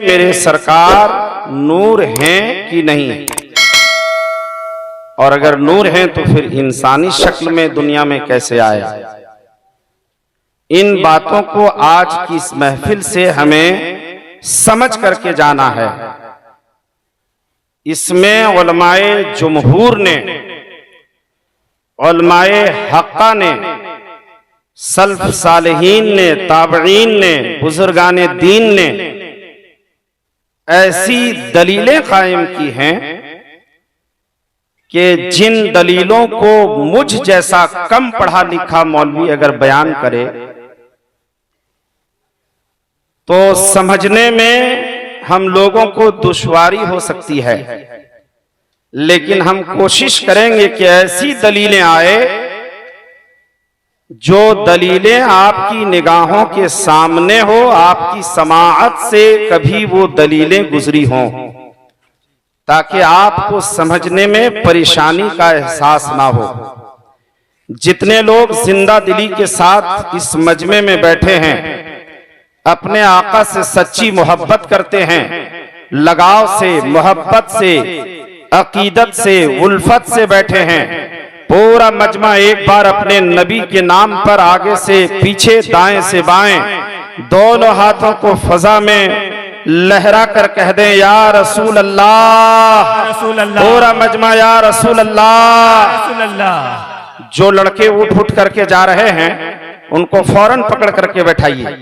मेरे सरकार नूर हैं कि नहीं, और अगर नूर हैं तो फिर इंसानी शक्ल में दुनिया में कैसे आए। इन बातों को आज की इस महफिल से हमें समझ करके जाना है। इसमें उलमाए जुमहूर ने, उलमाए हक्का ने, सल्फ सालिहीन ने, ताबईन ने, बुजुर्गाने दीन ने ऐसी दलीलें कायम की हैं कि जिन दलीलों को मुझ जैसा कम पढ़ा लिखा मौलवी अगर बयान करे तो समझने में हम लोगों को दुश्वारी हो सकती है, लेकिन हम कोशिश करेंगे कि ऐसी दलीलें आए जो दलीलें आपकी निगाहों के सामने हो, आपकी समाअत से कभी वो दलीलें गुजरी हों, ताकि आपको समझने में परेशानी का एहसास ना हो। जितने लोग जिंदा दिली के साथ इस मजमे में बैठे हैं, अपने आका से सच्ची मोहब्बत करते हैं, लगाव से, मोहब्बत से, अकीदत से, उल्फत से बैठे हैं, पूरा मजमा एक बार अपने नबी के नाम पर आगे से पीछे, दाएं से बाएं, दोनों हाथों को फजा में लहरा कर कह दें या रसूल अल्लाह, पूरा मजमा या रसूल अल्लाह। जो लड़के उठ करके जा रहे हैं उनको फौरन पकड़ करके बैठाइए।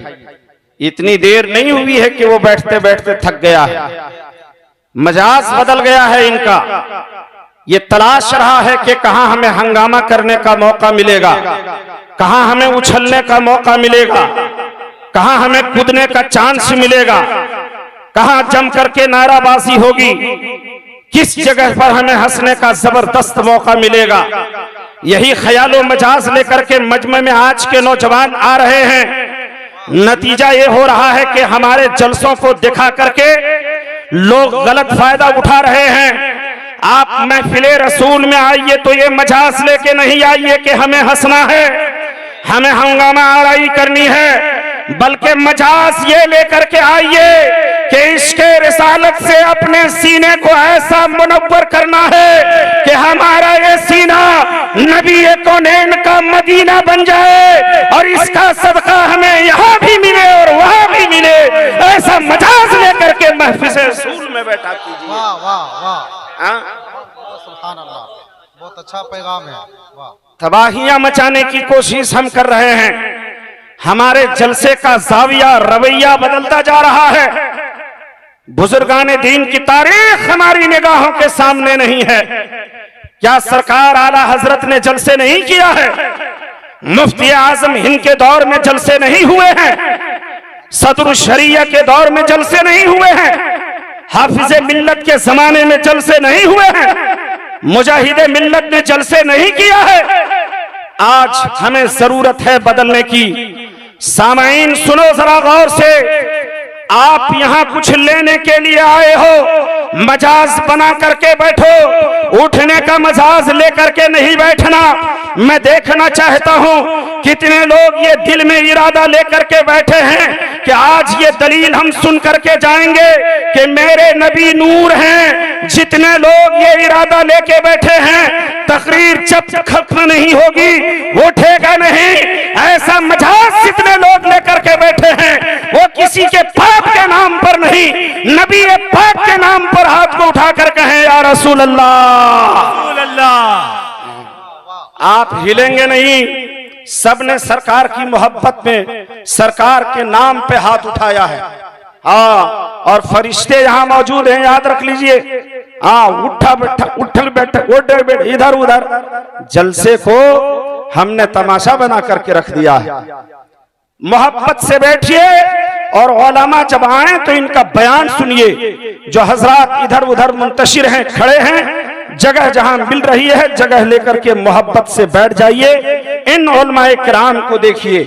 इतनी देर नहीं हुई है कि वो बैठते बैठते थक गया है, मजाज बदल गया है इनका। ये तलाश रहा है कि कहां हमें हंगामा करने का मौका मिलेगा, कहां हमें उछलने का मौका मिलेगा, कहां हमें कूदने का चांस मिलेगा, कहां जम करके नाराबाजी होगी, किस जगह पर हमें हंसने का जबरदस्त मौका मिलेगा। यही ख्यालो मजाज लेकर के मजमे में आज के नौजवान आ रहे हैं। नतीजा ये हो रहा है कि हमारे जलसों को दिखा करके लोग गलत फायदा उठा रहे हैं। आप महफिले रसूल में आइए तो ये मजाज लेके नहीं आइए कि हमें हंसना है, हमें हंगामा आराई करनी है, बल्कि मजाज ये लेकर के आइए कि इश्क़े रिसालत से अपने सीने को ऐसा मुनव्वर करना है कि हमारा ये सीना नबी कौनैन का मदीना बन जाए और इसका सदका हमें यहाँ भी मिले और वहां भी मिले। ऐसा मजाज लेकर के महफिल रसूल में बैठा कीजिए। वाह वाह वाह, सुभान अल्लाह, बहुत अच्छा पैगाम है। वाह, तबाहियां मचाने की कोशिश हम कर रहे हैं। हमारे जलसे का जाविया, रवैया बदलता जा रहा है। बुजुर्गाने दीन की तारीख हमारी निगाहों के सामने नहीं है। क्या सरकार आला हजरत ने जलसे नहीं किया है? मुफ्ती आजम हिंद के दौर में जलसे नहीं हुए हैं? सदरुल शरिया के दौर में जलसे नहीं हुए हैं? हाफिज मिल्लत के जमाने में जलसे नहीं हुए हैं? मुजाहिद मिल्लत ने जलसे नहीं किया है? आज हमें जरूरत है बदलने की। सामाईन सुनो जरा गौर से, आप यहां कुछ लेने के लिए आए हो, मजाज बना करके बैठो, उठने का मजाज लेकर के नहीं बैठना। मैं देखना चाहता हूं कितने लोग ये दिल में इरादा लेकर के बैठे हैं कि आज ये दलील हम सुन करके जाएंगे कि मेरे नबी नूर हैं। जितने लोग ये इरादा लेके बैठे हैं, तकरीर जब तक खत्म नहीं होगी उठेगा नहीं। ऐसा मजाज जितने लोग लेकर के बैठे हैं वो किसी के पाक के नाम पर नहीं, नबी पाक के नाम पर हाथ को उठाकर कहें या रसूल अल्लाह। आप हिलेंगे नहीं। सबने सरकार की मोहब्बत में सरकार के नाम पे हाथ उठाया है। हाँ, और फरिश्ते यहाँ मौजूद हैं, याद रख लीजिए। हाँ, उठा बैठा, उठल बैठा, उठल बैठा, इधर उधर। जलसे को हमने तमाशा बना करके रख दिया है। मोहब्बत से बैठिए और उलमा जब आए तो इनका बयान सुनिए। जो हजरात इधर उधर मुंतशिर हैं, खड़े हैं, जगह जहां मिल रही है जगह लेकर के मोहब्बत से बैठ जाइए। इन उलमाए किराम को देखिए,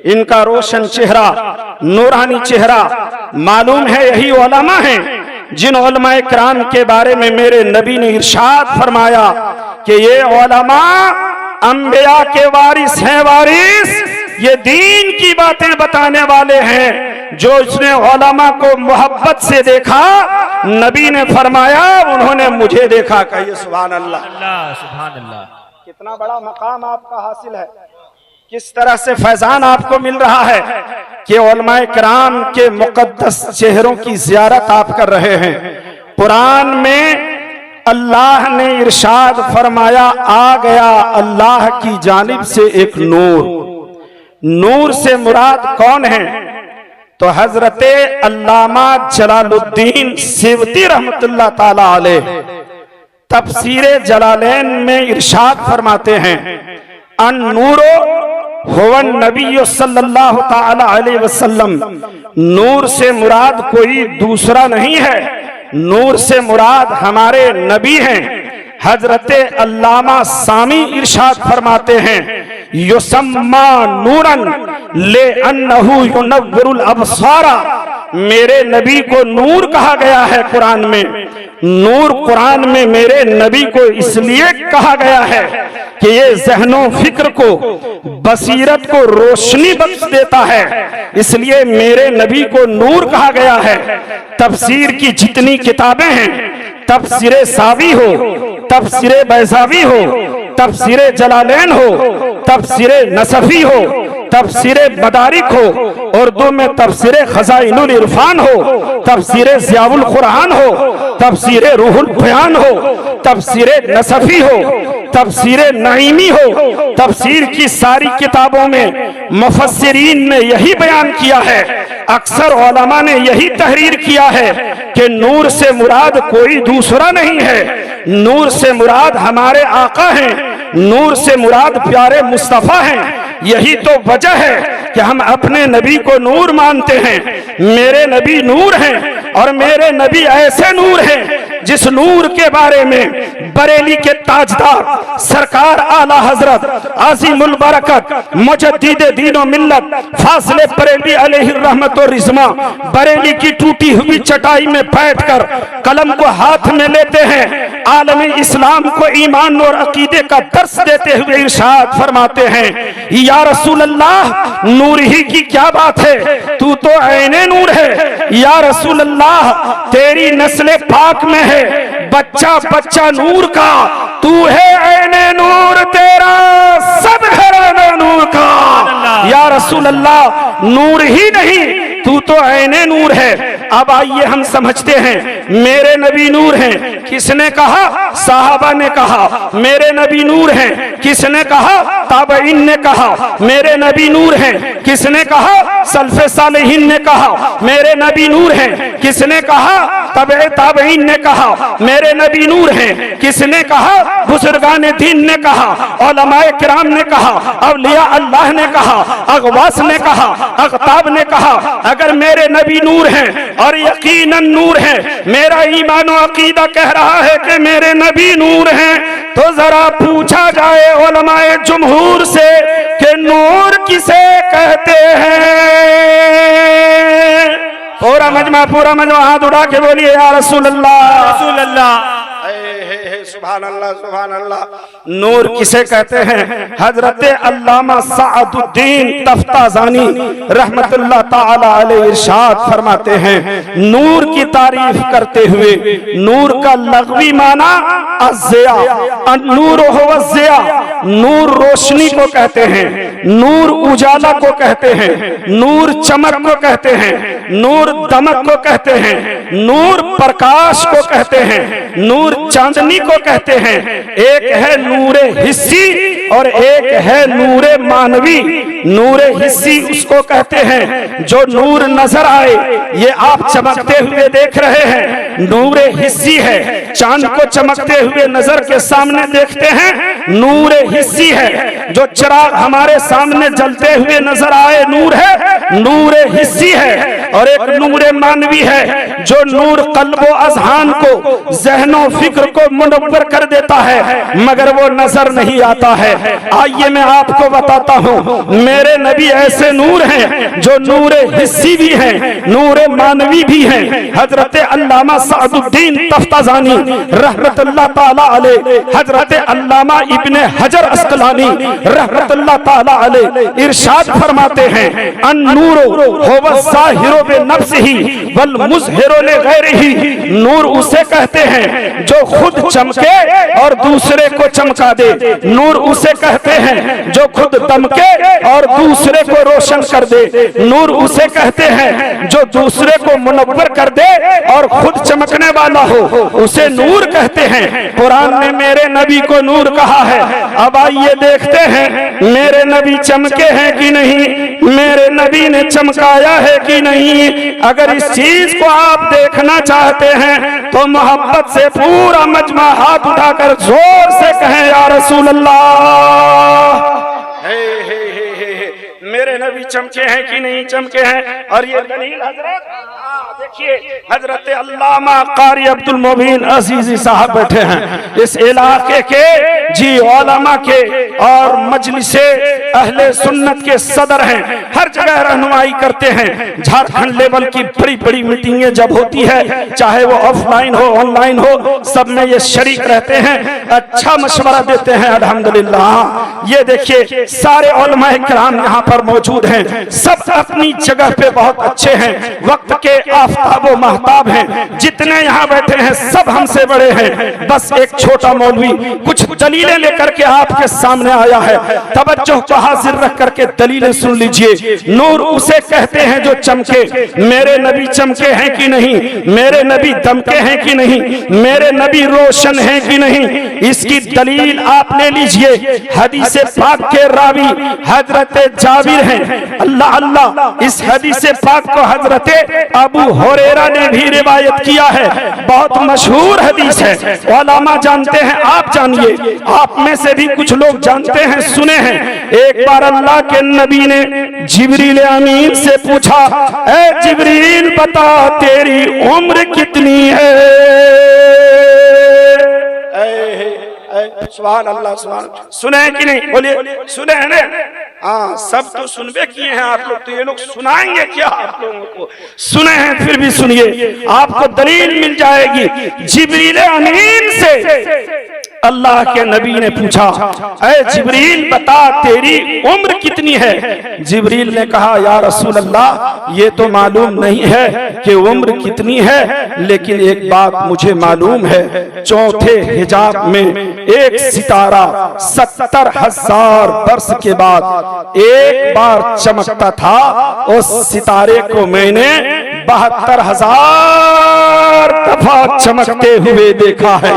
इनका रोशन चेहरा, नूरानी चेहरा। मालूम है यही उलमा हैं जिन उलमाए किराम के बारे में मेरे नबी ने इरशाद फरमाया कि ये उलमा अंबिया के वारिस हैं। वारिस ये दीन की बातें बताने वाले हैं, जो उसने उलमा को मोहब्बत से देखा, नबी ने फरमाया उन्होंने मुझे देखा। कहिए सुभान अल्लाह। सुभान अल्लाह। कितना बड़ा मकाम आपका हासिल है, किस तरह से फैजान आपको मिल रहा है कि उलमाए किराम के मुकद्दस चेहरों की जियारत आप कर रहे हैं। कुरान में अल्लाह ने इरशाद फरमाया, आ गया अल्लाह की जानिब से एक नूर। नूर से मुराद कौन है? तो हजरत अल्लामा जलालुद्दीन सिवती रहमतुल्लाह ताला अलैह तफसीरे जलालैन में इरशाद फरमाते हैं, अन नूरो हुवन नबी सल्लल्लाहु ताला अलैहि वसल्लम। नूर से मुराद कोई दूसरा नहीं है, नूर से मुराद हमारे नबी हैं। हजरत अल्लामा सामी इरशाद फरमाते हैं, युसम्मा नूरन ले अन्नहु युनव्विरुल अबसारा। मेरे नबी को नूर कहा गया है कुरान में। नूर कुरान में मेरे नबी को इसलिए कहा गया है कि ये ज़हनो फिक्र को, बसीरत को रोशनी बख्श देता है, इसलिए मेरे नबी को नूर कहा गया है। तफसीर की जितनी किताबें हैं, तफसीरे सावी हो, तफसीरे बैज़ावी हो, तफसीरे जलालैन हो, तफसीरे नसफी हो, तफसीरे मदारिक हो, उर्दू में तफसीरे खज़ाइनुल इरफान हो, तफसीरे ज़ियाउल कुरान हो, तफसीरे रूहुल बयान हो, तफसीरे नसफी हो, तफसीरे नईमी हो। तफसीर की सारी किताबों में मुफस्सिरीन ने यही बयान किया है, अक्सर उलमा ने यही तहरीर किया है कि नूर से मुराद कोई दूसरा नहीं है, नूर से मुराद हमारे आका हैं, नूर से मुराद प्यारे मुस्तफा हैं। यही तो वजह है कि हम अपने नबी को नूर मानते हैं। मेरे नबी नूर हैं और मेरे नबी ऐसे नूर हैं जिस नूर के बारे में बरेली के ताजदार सरकार आला हजरत आज़िमुल बरकत मुजद्दिद दीनो मिल्लत फासिले बरेली अलैहि रहमत व रिज़्मा बरेली की टूटी हुई चटाई में बैठकर कलम को हाथ में लेते हैं, आलम इस्लाम को ईमान और अकीदे का दर्स देते हुए इरशाद फरमाते हैं, या रसूल अल्लाह नूर ही की क्या बात है, तू तो ऐने नूर है। या रसूल अल्लाह तेरी नस्ल पाक में है बच्चा बच्चा नूर का, तू है ऐने नूर, तेरा सब घराना नूर का। या रसूल अल्लाह नूर ही नहीं, तू तो ऐने नूर है। अब आइए हम समझते हैं, मेरे नबी नूर हैं, किसने कहा? साहबा ने कहा मेरे नबी नूर हैं। किसने कहा? ताबईन ने कहा मेरे नबी नूर हैं। किसने कहा? सल्फ़े सालिहीन ने कहा मेरे नबी नूर हैं। किसने कहा? तबे ताबईन ने कहा मेरे नबी नूर हैं। किसने कहा? बुजुर्गान दीन ने कहा, उलमाए किराम ने कहा, औलिया अल्लाह ने कहा, अगवास ने कहा, अगताब ने कहा। अगर मेरे नबी नूर हैं और यकीनन नूर हैं, मेरा ईमान और अकीदा कह रहा है कि मेरे नबी नूर हैं, तो जरा पूछा जाए उलमाए जुमहूर से कि नूर किसे कहते हैं? पूरा मजमा हाथ उठा के बोलिए या रसूल अल्लाह, रसूल अल्लाह। सुभान अल्लाह, सुभान अल्लाह। नूर किसे कहते हैं? हजरत अल्लामा सादुद्दीन तफ्ताज़ानी रहमतुल्लाह ताला अलैह इरशाद फरमाते हैं, नूर की तारीफ करते हुए, नूर का लग़वी माना अज़्ज़िया, नूर हुवा ज़िया, नूर रोशनी को कहते हैं, नूर उजाला को कहते हैं, नूर चमक को कहते हैं, नूर दमक को कहते हैं, नूर प्रकाश को कहते हैं, नूर चांदनी को कहते हैं। एक है नूरे हिस्सी और एक है नूरे मानवी। नूरे हिस्सी उसको कहते हैं जो नूर नजर आए, ये आप चमकते हुए देख रहे हैं, नूरे हिस्सी है। चांद को चमकते हुए नजर के सामने देखते हैं, नूरे हिस्सी है। जो चिराग हमारे सामने जलते हुए नजर आए, नूर है, नूरे हिस्सी है। और एक नूरे मानवी है जो नूर कल्बो अज़हान को, ज़हनो फिक्र को मुनव्वर कर देता है, मगर वो नजर नहीं आता है। आइए मैं आपको बताता हूँ, मेरे नबी ऐसे नूर हैं जो नूरे हिस्सी भी हैं, नूरे मानवी भी हैं। हजरत अल्लामा सादुद्दीन तफ्ताज़ानी रहमतुल्लाह ताला अलैह, हजरत अल्लामा इब्ने हजर अस्कलानी रहमतुल्लाह ताला अलैह इरशाद फरमाते हैं, अन नूरो हुवा ज़ाहिरो बिनफ्सिही वल मुज़हिरु लिग़ैरिही। नूर उसे कहते हैं जो खुद चमके और दूसरे को चमका दे। नूर उसे कहते हैं जो खुद दमके और दूसरे को रोशन कर दे। नूर उसे कहते हैं जो दूसरे को मुनव्वर कर दे और खुद चमकने वाला हो, उसे नूर कहते हैं। कुरान ने मेरे नबी को नूर कहा है। अब आइए देखते हैं मेरे नबी चमके हैं कि नहीं, मेरे नबी ने चमकाया है कि नहीं। अगर इस चीज को आप देखना चाहते हैं तो मोहब्बत से पूरा मजमा हाथ उठाकर जोर से कहें या रसूल अल्लाह। मेरे नबी चमके हैं कि नहीं चमके हैं। और ये दलील हजरत देखिए, हजरत अल्लामा कारी अब्दुल मोबीन अजीजी साहब बैठे हैं इस इलाके के जी उलमा के और मजलिसे अहले सुन्नत के सदर हैं। हर जगह रहनुमाई करते हैं। झारखंड लेवल की बड़ी बड़ी मीटिंगें जब होती है, चाहे वो ऑफलाइन हो ऑनलाइन हो, सब में ये शरीक रहते हैं, अच्छा मशवरा देते हैं। अल्हम्दुलिल्लाह ये देखिए सारे उलमा किराम यहाँ पर मौजूद हैं, सब अपनी जगह पे बहुत अच्छे हैं, वक्त के आफताब व महताब हैं। जितने यहाँ बैठे हैं सब हमसे बड़े हैं। बस एक छोटा मौलवी कुछ दलीलें लेकर के आपके सामने आया है। तवज्जो को हाजिर रख करके दलीलें सुन लीजिए। नूर उसे कहते हैं जो चमके। मेरे नबी चमके हैं कि नहीं, मेरे नबी दमके हैं कि नहीं, मेरे नबी रोशन हैं कि नहीं, इसकी दलील आप ले लीजिए। हदीस पाक के रावी हजरत जाबिर हैं। अल्लाह अल्लाह, इस हदीस पाक को हजरत अबू हुरैरा ने भी रिवायत किया है। बहुत मशहूर हदीस है, उलमा जानते हैं, आप जानिए, आप में से भी कुछ लोग जानते हैं, सुने हैं। एक बार अल्लाह के नबी ने जिब्रील अमीन से पूछा, ऐ जिब्रील बता तेरी उम्र कितनी है। सुभान अल्लाह, सुभान। सुने हैं कि नहीं, बोलिए सुने हैं ना। हाँ सब तो सुनबे किए हैं आप लोग, तो ये लोग सुनाएंगे क्या आप लोगों को। सुने हैं फिर भी सुनिए, आपको दलील मिल जाएगी। जिब्रील अमीन से अल्लाह के नबी ने पूछा, ऐ जिब्रील बता तेरी उम्र कितनी है। जिब्रील ने कहा, या रसूल अल्लाह ये तो मालूम नहीं है कि उम्र कितनी है, लेकिन एक बात मुझे मालूम है, चौथे हिजाब में एक सितारा 70,000 वर्ष के बाद एक बार चमकता था। उस सितारे को मैंने 72,000 दफा चमकते हुए देखा है।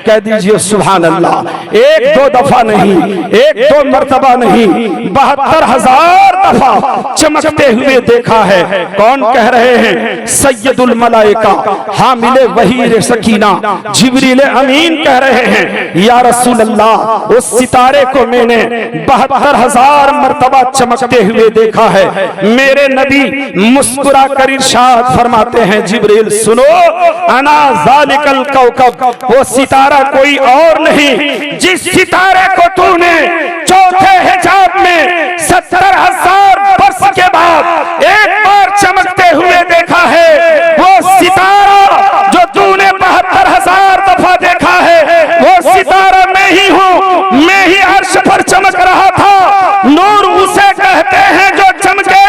कह दीजिए सुभान अल्लाह। एक दो दफा नहीं, एक दो मर्तबा नहीं, 72,000 दफा चमकते हुए देखा है। कौन कह रहे हैं? सैयदुल मलाइका हामिले वही सकीना जिब्रील अमीन कह रहे हैं, या रसूल अल्लाह उस सितारे को मैंने 72,000 मर्तबा चमकते हुए देखा है। मेरे नबी मुस्कुरा कर इरशाद फरमाते हैं, जिब्रील सुनो, अना ज़ालिकल कौकब, वो सितारा कोई और नहीं जिस सितारे को तूने चौथे हिजाब में 70,000 वर्ष के बाद एक बार चमकते हुए देखा है। वो सितारा जो तूने 72,000 दफा देखा है, वो सितारा मैं ही हूँ, मैं ही अर्श पर चमक रहा था। नूर उसे कहते हैं जो चमके।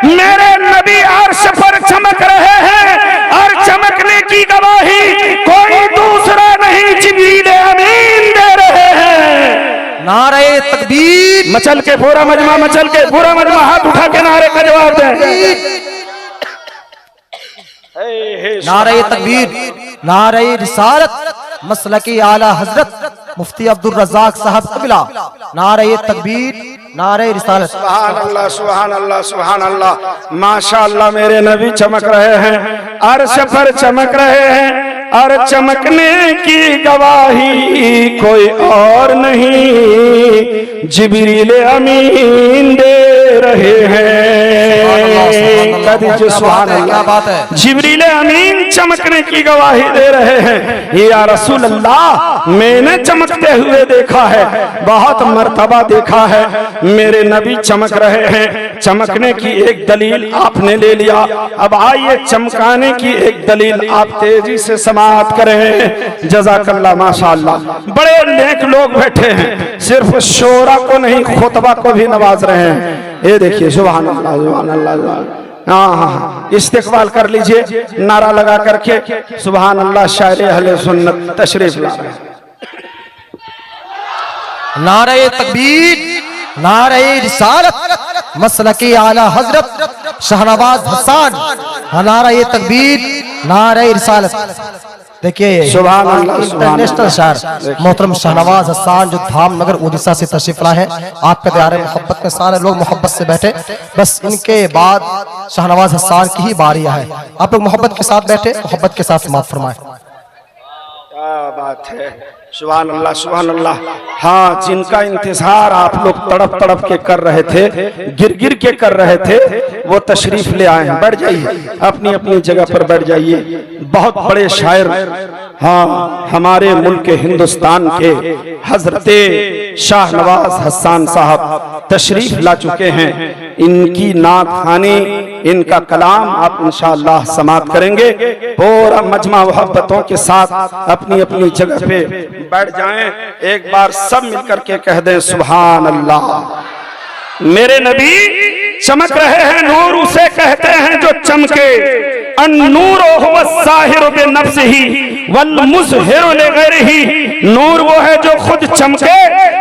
मेरे नबी अर्श पर चमक रहे हैं और चमकने की गवाही कोई दूसरा नहीं, जिब्रील अमीन दे रहे हैं। नारे तकबीर, मचल के पूरा मजमा, मचल के पूरा मजमा हाथ उठा के नारे का जवाब दें। नारे तकबीर, नारे रिसालत, मसलकी आला हजरत मुफ्ती अब्दुल रज़ाक साहब कबिला। नारे तकबीर, नारे रिसालत। सुभान अल्लाह, सुभान अल्लाह, सुभान अल्लाह। माशाअल्लाह मेरे नबी चमक रहे हैं, अर्श पर चमक रहे हैं और चमकने की गवाही कोई और नहीं, जिब्रील अमीन दे रहे हैं। सुभान अल्लाह, क्या बात है। जिब्रील अमीन चमकने की गवाही दे रहे हैं। या रसूल अल्लाह मैंने चमकते हुए देखा है, बहुत मर्तबा देखा है। मेरे नबी चमक रहे हैं। चमकने की एक दलील आपने ले लिया, अब आइए चमकाने की एक दलील आप तेजी से समाअत करें। जज़ाकल्लाह, माशाअल्लाह। बड़े नेक लोग बैठे हैं, सिर्फ शोरा को नहीं खुतबा को भी नवाज रहे हैं। ये देखिए सुभान अल्लाह, सुभान अल्लाह। हाँ, इस्तिकबाल कर लीजिए नारा लगा करके। सुभान अल्लाह, शायर अहले सुन्नत तशरीफ ला रहे हैं। नारे तकबीर, नारे रिसालत, मसलकी आला हजरत शाहनवाज हसन, नारे तकबीर, नारे रिसालत। देखिए सुभान अल्लाह, इंटरनेशनल शायर मोहतरम शाहनवाज हसन जो धामनगर उड़ीसा से तशरीफ लाए हैं। आपके प्यारे मोहब्बत में सारे लोग मोहब्बत से बैठे, बस इनके बाद शाहनवाज हसन की ही बारी है। आप लोग मोहब्बत के साथ बैठे, मोहब्बत के साथ समाप्त फरमाएं। क्या बात है, सुभान अल्लाह, सुभान अल्लाह। हाँ, जिनका इंतजार आप लोग तड़प तड़प के कर रहे थे, गिर गिर के कर रहे थे, वो तशरीफ ले आए हैं। बैठ जाइए, अपनी अपनी जगह पर बैठ जाइए। बहुत बड़े शायर, हाँ, हमारे मुल्क हिंदुस्तान के हजरते शाहनवाज हसन साहब तशरीफ ला चुके हैं। इनकी नात खानी, इनका कलाम आप इंशाअल्लाह समाप्त करेंगे। पूरा मजमा मोहब्बतों के साथ अपनी अपनी जगह पे बैठ जाएं। एक बार सब मिलकर के कह दें सुभान अल्लाह। मेरे नबी चमक रहे हैं, नूर उसे कहते हैं जो चमके। अन्नूर हुवा साहिर बिनफ्सिही वल मुज़हिर लिग़ैरिही। नूर वो है जो खुद चमके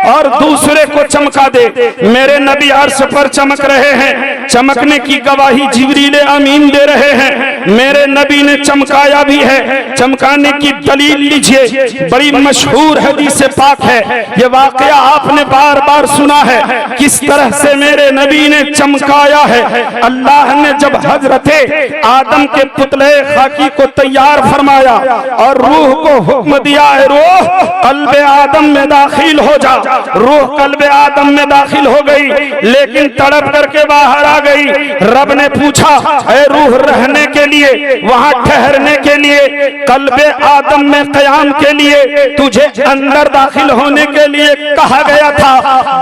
और दूसरे को चमका दे। मेरे नबी अर्श पर चमक रहे हैं, चमकने की गवाही जिब्रील अमीन दे रहे हैं। मेरे नबी ने चमकाया भी है, चमकाने की दलील लीजिए। बड़ी मशहूर हदीस पाक है, ये वाकया आपने बार बार सुना है, किस तरह से मेरे नबी ने चमकाया है। अल्लाह ने जब हजरते आदम के पुतले खाकी को तैयार फरमाया और रूह को हुक्म दिया है, रूह कल्बे आदम में दाखिल हो जा। रूह कल्बे आदम में दाखिल हो गई, लेकिन तड़प करके बाहर आ गई। रब ने पूछा, ऐ रूह रहने के लिए, वहां ठहरने के लिए, कल्बे आदम में कयाम के लिए तुझे अंदर दाखिल होने के लिए कहा गया था,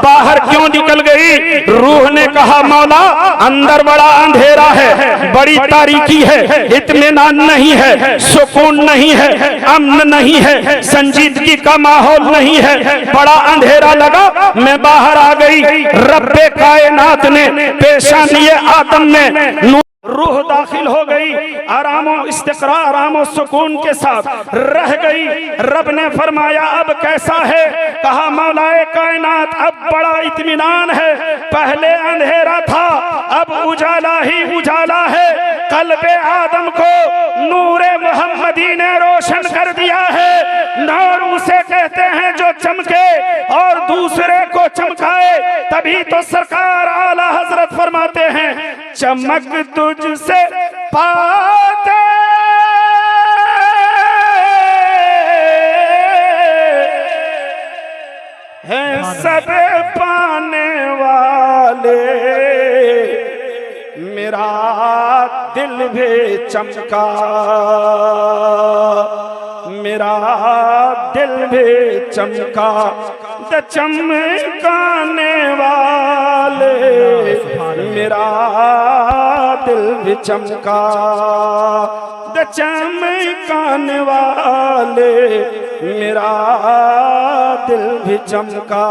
बाहर क्यों निकल गई? रूह ने कहा, मौला अंदर बड़ा अंधेरा है, बड़ी तारीकी है, इत्मीनान नहीं है, सुकून नहीं है, अमन नहीं है, संजीदगी का माहौल नहीं है, बड़ा अंधेरा लगा, मैं बाहर आ गई। रब्बे कायनात ने पेशानी आदम में रूह दाखिल हो गई, आरामो इस्तिक़रार, आरामो सुकून के साथ रह गई। रब ने फरमाया, अब कैसा है? कहा, मौलाए कायनात अब बड़ा इत्मीनान है, पहले अंधेरा था, अब उजाला ही उजाला है। कल्बे आदम को नूरे मोहम्मदी ने रोशन कर दिया है। नूर उसे कहते हैं जो चमके और दूसरे को चमकाए। तभी तो सरकार आला हजरत फरमाते हैं, चमक तुझसे पाते हैं सब पाने वाले, मेरा दिल भी चमका, मेरा दिल भी चमका, द चमकाने वाले, मेरा दिल भी चमका, द चमकाने वाले, मेरा दिल भी चमका।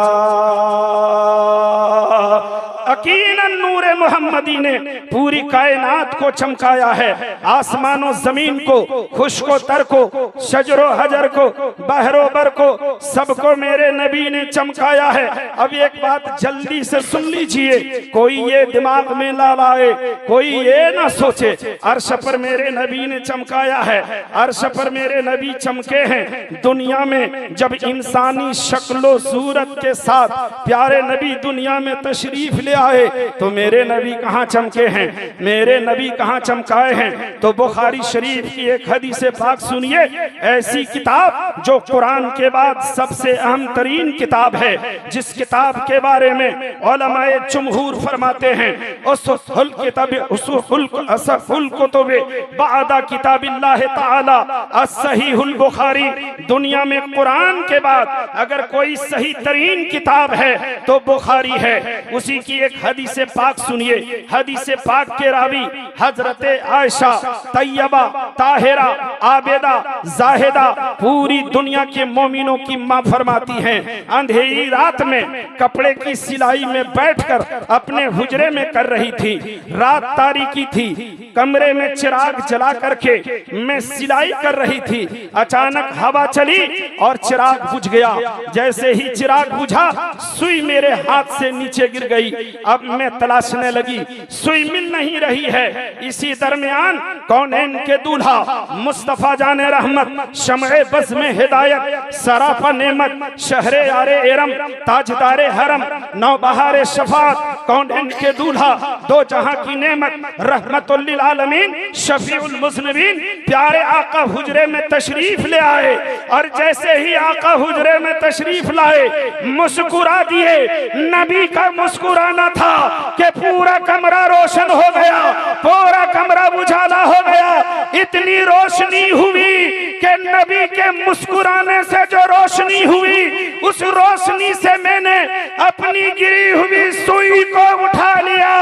यकीनन नूरे मोहम्मदी ने पूरी कायनात को चमकाया है। आसमानों जमीन को, खुश्को तर को, शजरो हजर को, बहरो बर को, सबको मेरे नबी ने चमकाया है। अब एक बात जल्दी से सुन लीजिए, कोई ये दिमाग में ना लाए, कोई ये ना सोचे अर्श पर मेरे नबी ने चमकाया है, अर्श पर मेरे नबी चमके हैं। दुनिया में जब इंसानी शक्लो सूरत के साथ प्यारे नबी दुनिया में तशरीफ ले आए तो मेरे नबी कहाँ चमके हैं, मेरे नबी कहाँ चमकाए हैं? तो बुखारी शरीफ की एक हदीस पाक सुनिए, ऐसी किताब जो कुरान के बाद सबसे अहम तरीन किताब है, जिस किताब के बारे में उलमाए जमहूर फरमाते हैं उसहुल किताब उसहुल असहुल कुतुब बादा किताबिल्लाह ताला अस्सहीहुल बुखारी। दुनिया में कुरान के बाद अगर कोई सही तरीन किताब है तो बुखारी है। उसी की एक हदीस पाक सुनिए। हदीस पाक के रावी हजरत आयशा तैयबा ताहिरा आबेदा जाहिदा पूरी दुनिया के मोमिनों की मां फरमाती हैं, अंधेरी रात में कपड़े की सिलाई में बैठकर अपने हुजरे में कर रही थी। रात तारीकी थी, कमरे में चिराग जला करके मैं सिलाई कर रही थी। अचानक हवा चली और चिराग बुझ गया। जैसे ही चिराग बुझा सुई मेरे हाथ से नीचे गिर गई। अब मैं तलाशने लगी, सुई मिल नहीं रही है। इसी दरमियान कौनैन के दूल्हा मुस्तफा जाने रहमत, शमए बज़ में हिदायत, सराफा नेमत, शहरे यारे एरम, ताजदारे हरम, नौबहारे शफात, कौनैन के दूल्हा, दो जहां की नेमत, रहमतुल लिल आलमीन, शफीउल मुज़निबीन, प्यारे आका हुजरे में तशरीफ ले आए। और जैसे ही आका हुजरे में तशरीफ लाए मुस्कुरा दिए। नबी का मुस्कुराना था कि पूरा कमरा रोशन हो गया, पूरा कमरा उजाला हो गया। इतनी रोशनी हुई कि नबी के मुस्कुराने से जो रोशनी हुई, उस रोशनी से मैंने अपनी गिरी हुई सुई को उठा लिया।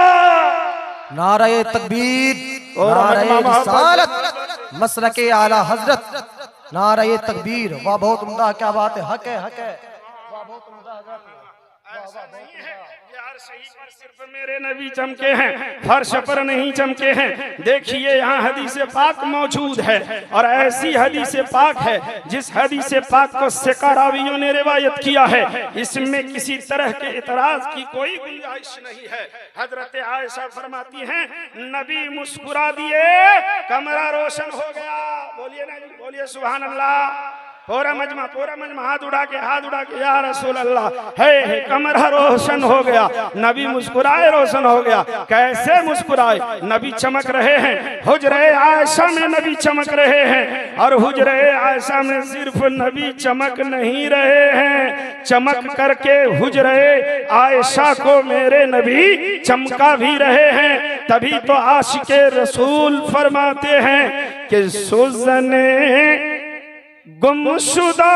नारे तकबीर, नारे रिसालत, मसलके आला हजरत, नारे तकबीर। वाह बहुत उम्दा, क्या बात है, हक है, हक है। वाह बहुत उम्दा हजरत। ऐसा नहीं है यार, सही पर सिर्फ मेरे नबी चमके हैं, फर्श पर नहीं चमके हैं। देखिए यहाँ हदीस पाक मौजूद है और ऐसी हदीस पाक है जिस हदीस पाक को सिका रावियों ने रिवायत किया है। इसमें किसी तरह के इतराज की कोई गुंजाइश नहीं है। हजरत आयशा फरमाती हैं, नबी मुस्कुरा दिए, कमरा रोशन हो गया। बोलिए ना जी, बोलिए सुभान अल्लाह। पूरा मजमा हाथ उड़ा के या रसूल अल्लाह, है कमरा रोशन हो गया। नबी मुस्कुराए, रोशन हो गया। कैसे मुस्कुराए? नबी चमक रहे हैं, हुजरे आयशा में नबी चमक रहे हैं। और हुजरे आयशा में सिर्फ नबी चमक नहीं रहे हैं, चमक करके हुजरे आयशा को मेरे नबी चमका भी रहे हैं। तभी तो आशिके रसूल फरमाते हैं कि सुज़ने गुमशुदा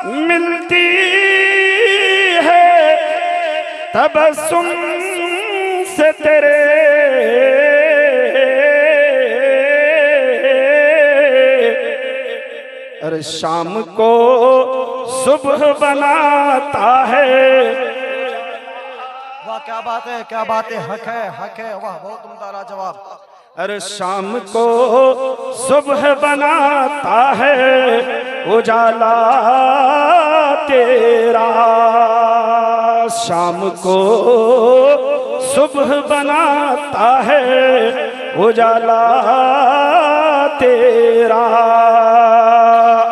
मिलती है तबस्सुम से तेरे, अरे शाम को सुबह बनाता है। वाह क्या बात है, क्या बात है, हक है, हक है। वाह बहुत उम्दा जवाब। अरे शाम को सुबह बनाता है उजाला तेरा, शाम को सुबह बनाता है उजाला तेरा।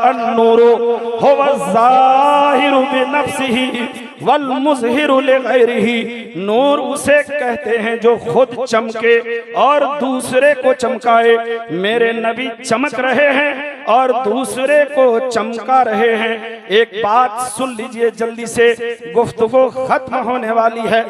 अन्नूरु हुवा ज़ाहिरु बिनफ्सिही वल मुज़हिरु लिग़ैरिही। नूर उसे कहते हैं जो खुद चमके और दूसरे को चमकाए। मेरे नबी चमक रहे हैं और दूसरे को चमका रहे हैं। एक बात सुन लीजिए जल्दी से, गुफ्तगू खत्म होने वाली है।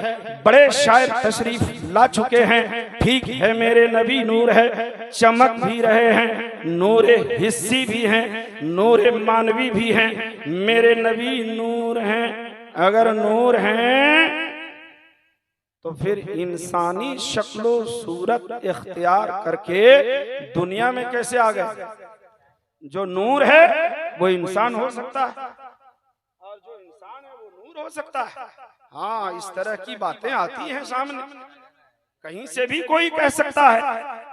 बड़े शायर तशरीफ ला चुके हैं। ठीक है, मेरे नबी नूर है, चमक भी रहे हैं, नूरे हिस्सी भी हैं, नूरे मानवी भी हैं। मेरे नबी नूर हैं। अगर नूर हैं तो फिर इंसानी शक्लो सूरत इख्तियार करके दुनिया में कैसे आ गए? जो नूर है वो इंसान हो सकता है और जो इंसान है वो नूर हो सकता है। हाँ, इस तरह की बातें आती हैं सामने। कहीं से भी कोई कह सकता है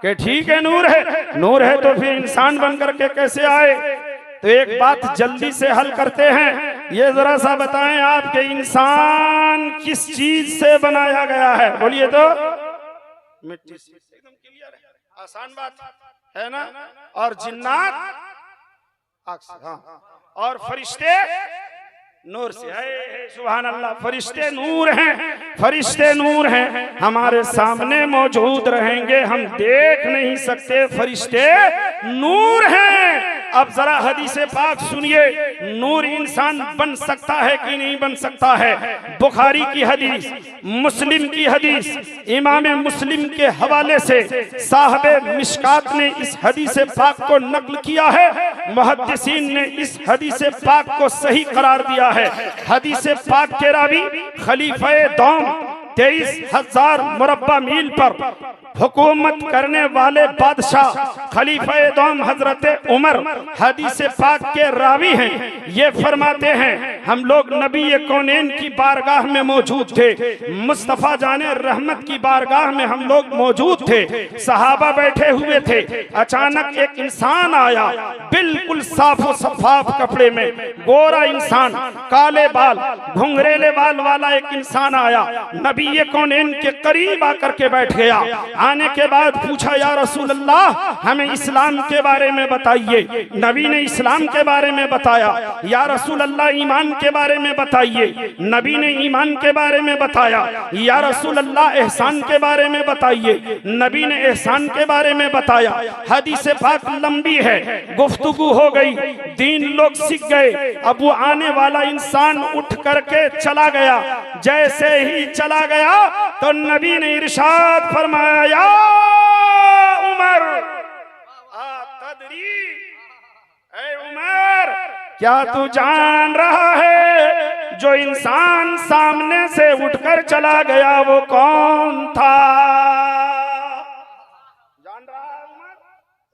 कि ठीक है नूर है तो फिर इंसान बन करके कैसे आए? तो एक बात जल्दी से हल करते हैं। ये जरा सा बताएं आपके इंसान किस चीज से बनाया गया है? बोलिए तो। मिट्टी से। एकदम क्लियर है, आसान बात है ना। और जिन्नात हाँ, और फरिश्ते नूर से है। सुभान अल्लाह। फरिश्ते नूर हैं, फरिश्ते नूर हैं, हमारे सामने मौजूद रहेंगे, हम देख नहीं सकते, फरिश्ते नूर हैं। अब जरा हदीसे पाक सुनिए, नूर इंसान बन सकता है कि नहीं बन सकता है? बुखारी की हदीस, मुस्लिम की हदीस, इमाम मुस्लिम के हवाले से साहबे मिशकात ने इस हदीसे पाक को नकल किया है। मुहद्दिसीन ने इस हदीसे पाक को सही करार दिया है। हदीसे पाक के रावी खलीफे दौम 23,000 मुरब्बा मील पर हुकूमत करने वाले बादशाह खलीफा दोम हजरत उमर हदीस पाक के रावी हैं। ये फरमाते हैं हम लोग नबी कौनैन की बारगाह में मौजूद थे, मुस्तफ़ा जाने रहमत की बारगाह में हम लोग मौजूद थे, सहाबा बैठे हुए थे। अचानक एक इंसान आया, बिल्कुल साफो शफाफ कपड़े में, गोरा इंसान, काले बाल, घुंघरेले बाल वाला एक इंसान आया, नबी कौनैन के करीब आकर के बैठ गया। आने के बाद पूछा, या रसूल अल्लाह हमें इस्लाम के बारे में बताइए। नबी ने इस्लाम के बारे में बताया। या रसूल अल्लाह ईमान के बारे में बताइए। नबी ने ईमान के बारे में बताया। या रसूल अल्लाह एहसान के बारे में बताइए। नबी ने एहसान के बारे में बताया। हदीस पाक लंबी है, गुफ्तगू हो गई, दीन लोग सीख गए। अब वो आने वाला इंसान उठ करके चला गया। जैसे ही चला गया तो नबी ने इरशाद फरमाया, या उमर तदरी, ऐ उमर क्या तू जान रहा है जो इंसान सामने से उठकर चला गया वो कौन था? जान रहा है उमर?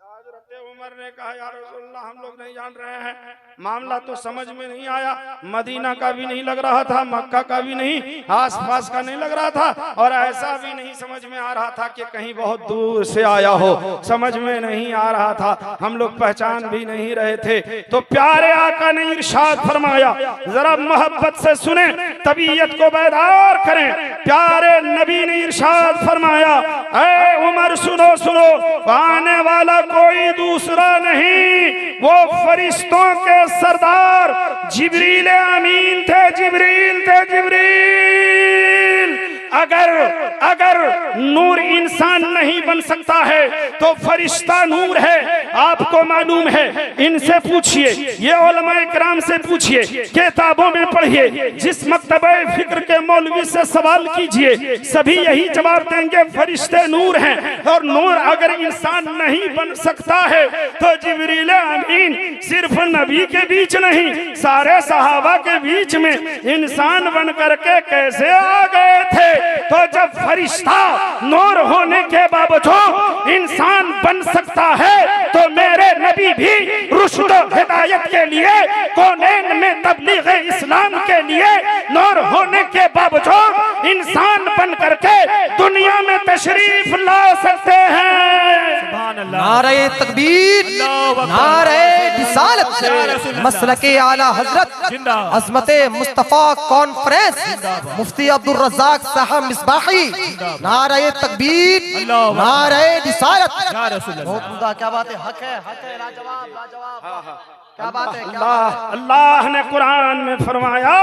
हज़रत उमर ने कहा, या रसूलल्लाह हम लोग नहीं जान रहे हैं। मामला तो समझ में नहीं आया। मदीना का भी नहीं लग रहा था, मक्का का भी नहीं, आसपास का नहीं लग रहा था, और ऐसा भी नहीं समझ में आ रहा था कि कहीं बहुत दूर से आया हो। समझ में नहीं आ रहा था, हम लोग पहचान भी नहीं रहे थे। तो प्यारे आका ने इरशाद फरमाया, जरा मोहब्बत से सुने, तबीयत को बेदार करें। प्यारे नबी ने इरशाद फरमाया, ऐ उमर सुनो सुनो, आने वाला कोई दूसरा नहीं, वो फरिश्तों के सरदार जिब्रील अमीन थे, जिब्रील थे, जिब्रील। अगर नूर इंसान नहीं बन सकता है तो फरिश्ता नूर है। आपको मालूम है, इनसे पूछिए, ये उलमाए किराम से पूछिए, किताबों में पढ़िए, जिस मकतबे फिक्र के मौलवी से सवाल कीजिए, सभी यही जवाब देंगे, फरिश्ते नूर हैं। और नूर अगर इंसान नहीं बन सकता है तो जिब्रील अमीन सिर्फ नबी के बीच नहीं, सारे सहाबा के बीच में इंसान बन करके कैसे आ गए थे? तो जब फरिश्ता नूर होने के बावजूद इंसान बन सकता है तो मेरे नबी भी रुश्द हिदायत के लिए, कौनैन में तबलीग इस्लाम के लिए नूर होने के बावजूद इंसान बन करके दुनिया में तशरीफ ला सकते हैं। नारे तकबीर, नारे रिसालत, मसलके आला हजरत अज़मते मुस्तफा कॉन्फ्रेंस, मुफ्ती अब्दुल रज़ाक साहब मिसबाही, नारे तकबीर, नारे रिसालत। बहुत उम्दा, क्या बात है, हक है, लाजवाब, लाजवाब, क्या बात है। अल्लाह ने कुरान में फरमाया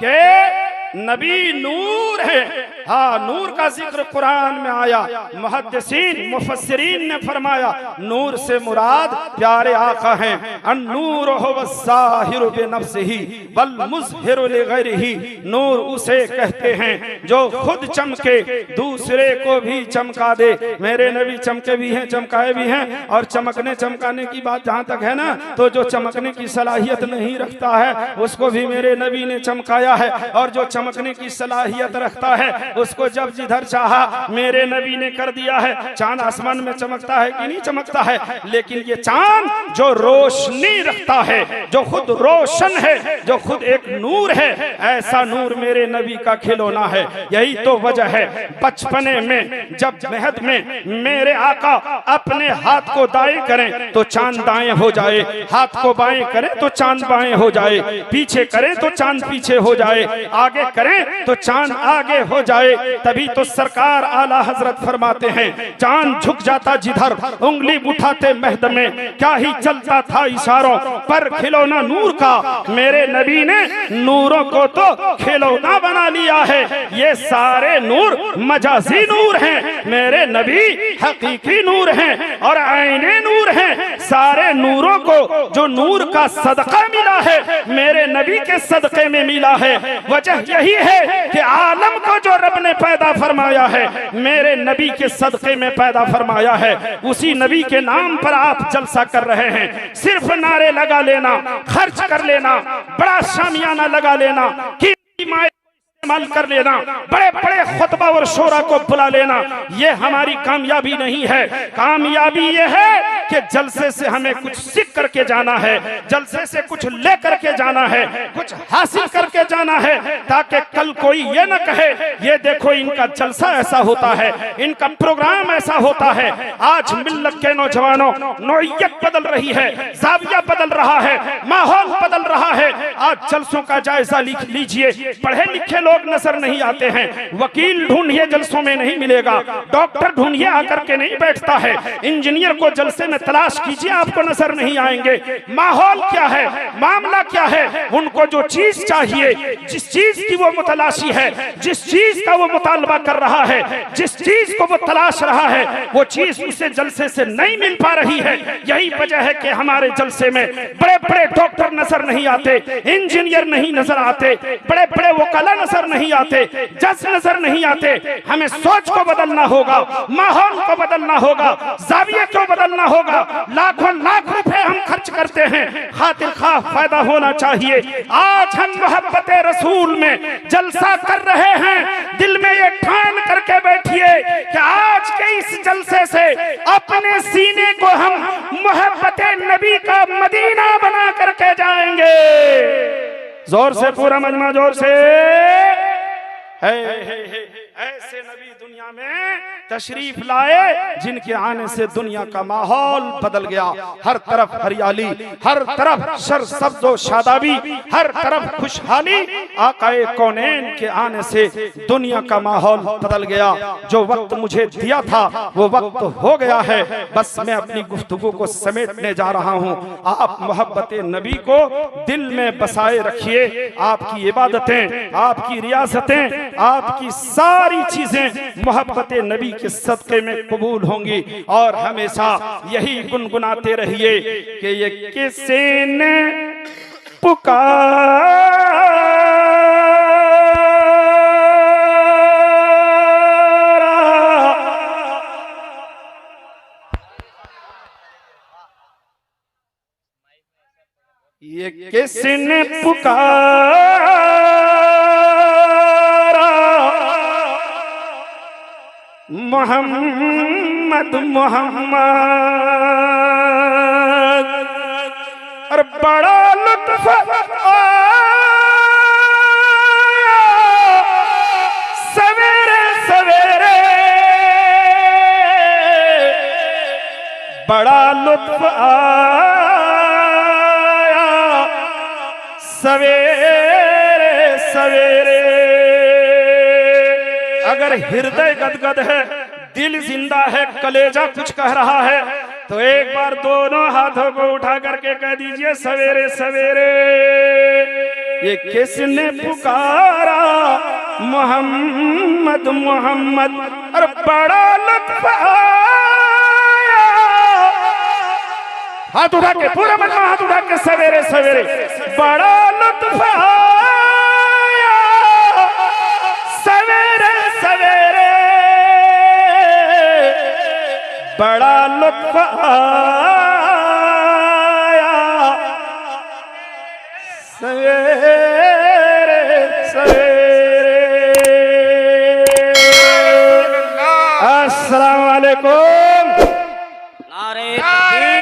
कि नबी नूर है। हाँ, नूर का जिक्र कुरान में आया। मुहद्दिसीन मुफस्सिरीन ने फरमाया, नूर से मुराद प्यारे आका हैं। अन्नूर हुवस्साहिरु बिनफ्सिही बल मुज़हिरु लिग़ैरिही। नूर उसे कहते हैं जो खुद चमके, दूसरे को भी चमका दे। मेरे नबी चमके भी हैं, चमकाए भी हैं। और चमकने चमकाने की बात जहाँ तक है ना, तो जो चमकने की सलाहियत नहीं रखता है उसको भी मेरे नबी ने चमकाया है, और जो चमकने की सलाहियत रखता है उसको जब जिधर चाहा मेरे नबी ने कर दिया है। चांद आसमान में चमकता है कि नहीं चमकता है, लेकिन ये चांद जो रोशनी रखता है, जो खुद रोशन है, जो खुद एक नूर है, ऐसा नूर मेरे नबी का खिलौना है। यही तो वजह है, बचपने में जब महद में मेरे आका अपने हाथ को दाएं करें तो चांद दाएं हो जाए, हाथ को बाएं करें तो चांद बाएं हो जाए, पीछे करें तो चांद पीछे हो जाए, आगे करें तो चांद आगे हो जाए। तभी तो सरकार आला हजरत फरमाते हैं, चांद झुक जाता जिधर उंगली उठाते महद में, क्या ही चलता था इशारों पर खिलौना नूर का। मेरे नबी ने नूरों को तो खिलौना बना लिया है। ये सारे नूर मजाजी नूर हैं, मेरे नबी हकीकी नूर हैं और आईने नूर हैं। सारे नूरों को जो नूर का सदका मिला है मेरे नबी के सदके में मिला है। वजह यही है कि आलम को जो रब ने पैदा फरमाया है मेरे नबी के सदके में पैदा फरमाया है। उसी नबी के नाम पर आप जलसा कर रहे हैं। सिर्फ नारे लगा लेना, खर्च कर लेना, बड़ा शामियाना लगा लेना कि इस्तेमाल कर लेना, बड़े बड़े खुतबा और शोरा को बुला लेना, ये हमारी कामयाबी नहीं है। कामयाबी ये है कि जलसे से हमें कुछ सीख करके जाना है, जलसे से कुछ ले करके जाना है, कुछ हासिल करके जाना है, ताकि कल कोई ये न कहे ये देखो इनका जलसा ऐसा होता है, इनका प्रोग्राम ऐसा होता है। आज मिल्लत के नौजवानों, नौइयत बदल रही है, जाविया बदल रहा है, माहौल बदल रहा है। आज जलसों का जायजा लीजिए, पढ़े लिखे लोग नजर नहीं आते हैं, वकील ढूंढिए जलसों में नहीं मिलेगा, डॉक्टर ढूंढिए आकर के नहीं बैठता है, इंजीनियर को जलसे में तलाश कीजिए आपको नजर नहीं आएंगे। माहौल क्या है, मामला क्या है, उनको जो चीज चाहिए, जिस चीज की वो मुतलाशी है, जिस चीज का वो मुतालबा कर रहा है, जिस चीज को वो तलाश रहा है, वो चीज उसे जलसे से नहीं मिल पा रही है। यही वजह है कि हमारे जलसे में बड़े बड़े डॉक्टर नजर नहीं आते, इंजीनियर नहीं नजर आते, बड़े बड़े वकाला नजर नहीं आते, जज नजर नहीं आते। हमें सोच को बदलना होगा, माहौल को बदलना होगा, जाविये को बदलना होगा। लाखों लाख रुपए हम खर्च करते हैं, खातिर खा फायदा होना चाहिए। आज हम मोहब्बत रसूल में जलसा कर रहे हैं, दिल में ये ठान करके बैठिए कि आज के इस जलसे से अपने सीने को हम मोहब्बत नबी का मदीना बना करके जाएंगे। जोर से पूरा मजमा जोर से ऐसे नबी दुनिया में तशरीफ लाए जिनके आने से दुनिया का माहौल बदल गया। हर तरफ हरियाली, हर तरफ सरसब्ज व शादाबी, हर तरफ खुशहाली। आकाए कौनैन के आने से दुनिया का माहौल बदल गया। जो वक्त मुझे दिया था वो वक्त हो गया है। बस मैं अपनी गुफ्तगू को समेटने जा रहा हूँ। आप मोहब्बत नबी को दिल में बसाए रखिए। आपकी इबादतें, आपकी रियासतें, आपकी सारी चीजें मोहब्बत नबी के सदक़े में कबूल होंगी। और हमेशा यही गुनगुनाते रहिए कि ये किसी ने पुकारा, ये किसी ने पुकारा, मोहम्मद मोहम्मद। और बड़ा लुत्फ आया सवेरे सवेरे, बड़ा लुत्फ आया सवेरे सवेरे। अगर हृदय गदगद है, दिल जिंदा है, कलेजा कुछ कह रहा है, तो एक बार दोनों हाथों को उठा करके कह दीजिए सवेरे सवेरे। ये किसने पुकारा, मोहम्मद मोहम्मद। और बड़ा लुत्फ आया, हाथ उठा के पूरा मन में हाथ उठा के सवेरे सवेरे, बड़ा लुत्फ आया सवेरे सवेरे, बड़ा लुत्फ आया